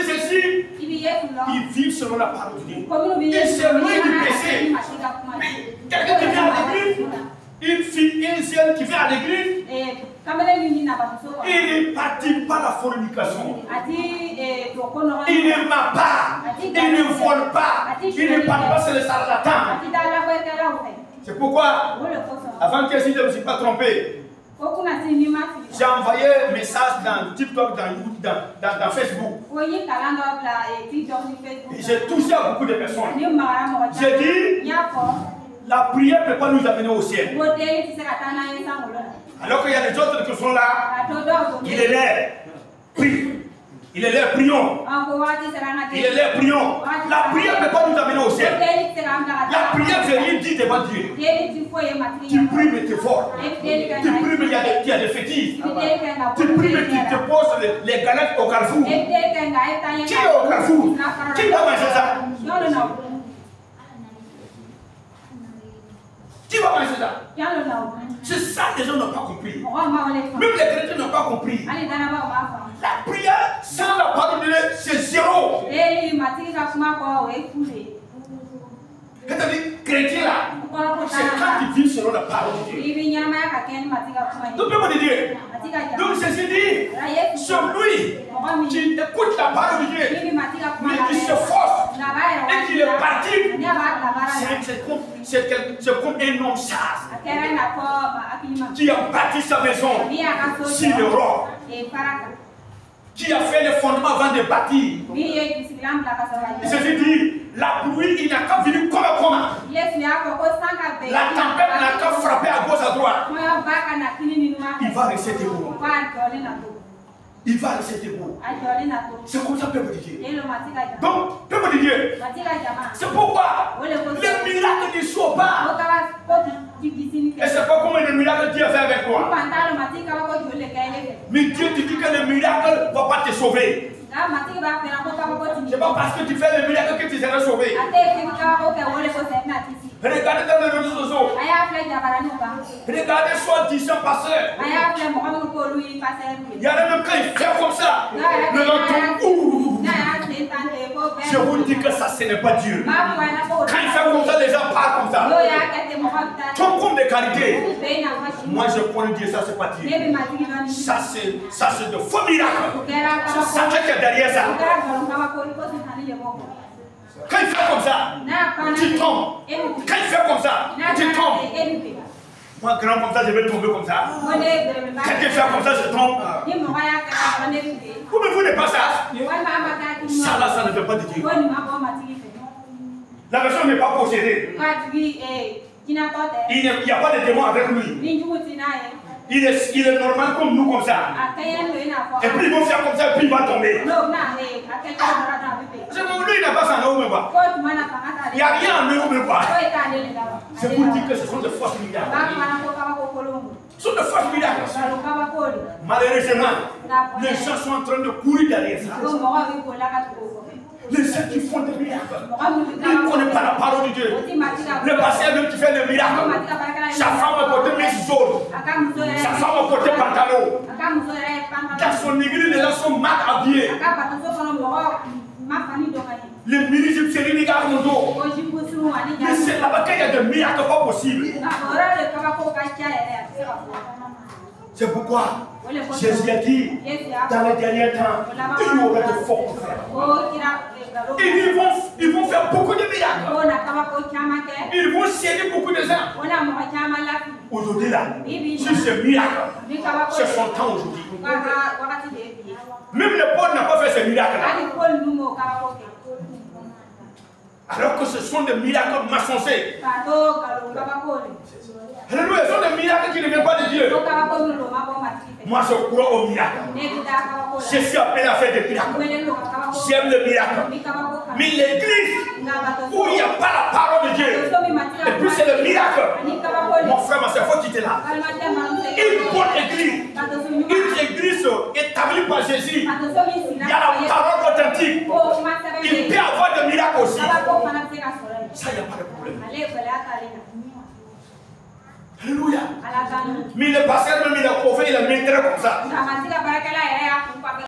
connaissent ceci, ils vivent selon la parole de Dieu. Ils se loin du péché. Quelqu'un qui vient à l'église, une fille, une jeune qui vient à l'église, il ne pratique pas la fornication. Il ne ment pas. Il ne vole pas. Il ne parle pas sur les charlatans. C'est pourquoi, avant que je ne me suis pas trompé, j'ai envoyé un message dans TikTok, dans YouTube, dans Facebook. J'ai touché à beaucoup de personnes. J'ai dit, la prière ne peut pas nous amener au ciel. Alors qu'il y a des autres qui sont là, il est là, prie. Il est là, prions. Il est là, prions. La prière ne peut pas nous amener au ciel. La prière, je rien dit devant Dieu. Tu pries, mais tu es fort. Tu pries, mais il y a des fétiches. Tu pries, mais tu te poses les galettes au carrefour. Qui est au carrefour? Qui va manger ça? Qui va manger ça? C'est ça que les gens n'ont pas compris. Même les chrétiens n'ont pas compris. La prière sans la parole de Dieu, c'est zéro. C'est-à-dire, chrétien là, c'est quand tu vis selon la parole de Dieu. Donc, comment dire? Donc, ceci dit, celui qui écoute la parole de Dieu, mais qui se force et qui le pratique, c'est comme un homme sage qui a bâti sa maison sur le roc, qui a fait le fondement avant de bâtir. Ceci dit, la pluie, il n'a qu'à venir comme la tempête n'a qu'à frapper à gauche à droite. Il va rester debout. Il va rester debout. C'est comme ça, peuple de Dieu. Donc, peuple de Dieu, c'est pourquoi les miracles ne sont pas. Et c'est pas comme le miracle Dieu a fait avec toi. Mais Dieu te dit que le miracle ne va pas te sauver. C'est pas parce que tu fais le miracle que tu seras sauvé. Regardez dans les réseaux sociaux. Regardez soi-disant pasteur. Il y en a même quand il fait comme ça. Le nom je vous dis que ça, ce n'est pas Dieu. Quand il fait comme ça, les gens parlent comme ça. Comme de qualité. Moi, je connais Dieu, ça, c'est pas Dieu. Ça, c'est de faux miracles. C'est Satan qui est derrière ça. Quand il fait comme ça, tu tombes. Quand il fait comme ça, tu tombes. Moi, grand comme ça, je vais tomber comme ça. Quand il fait comme ça, je tombe. Vous n'êtes pas ça. Ça là, ça ne fait pas de Dieu. La personne n'est pas possédée. Il n'y a pas de démon avec lui. Il est normal comme nous, comme ça. Et puis ils vont faire comme ça, et puis il va tomber. Lui, il n'a pas ça en haut, mais pas. Il n'y a rien en haut, mais pas. C'est pour dire que ce sont de fausses miracles. Ce sont de fausses miracles. Malheureusement, les gens sont en train de courir derrière ça. Les gens qui font des miracles, ils ne connaissent pas la parole de Dieu. Le pasteur même qui fait des miracles, sa femme a porté mes zones, sa femme a porté pantalon. Dans son église, les gens sont mal habillés. Les ministres c'est les gars mon dos. Mais c'est là-bas qu'il y a des miracles pas possibles. C'est pourquoi Jésus a dit, dans les derniers temps, il y aura de forts frères. Ils vont faire beaucoup de miracles. Ils vont céder beaucoup de gens. Aujourd'hui là, si c'est miracle, c'est son temps aujourd'hui. Même le Paul n'a pas fait ce miracle-là. Alors que ce sont des miracles mensongers. Alléluia, ce sont des miracles qui ne viennent pas de Dieu. Moi, je crois au miracle. Je suis appelé à faire des miracles. J'aime le miracle. Mais l'église où il n'y a pas la parole de Dieu, et puis c'est le miracle. Mon frère, ma soeur, il faut quitter là. Une bonne église, une église établie par Jésus, il y a la parole authentique. Il peut y avoir des miracles aussi. Ça, il n'y a pas de problème. Alléluia. Mais le pasteur même il a couvert, il a mis comme ça.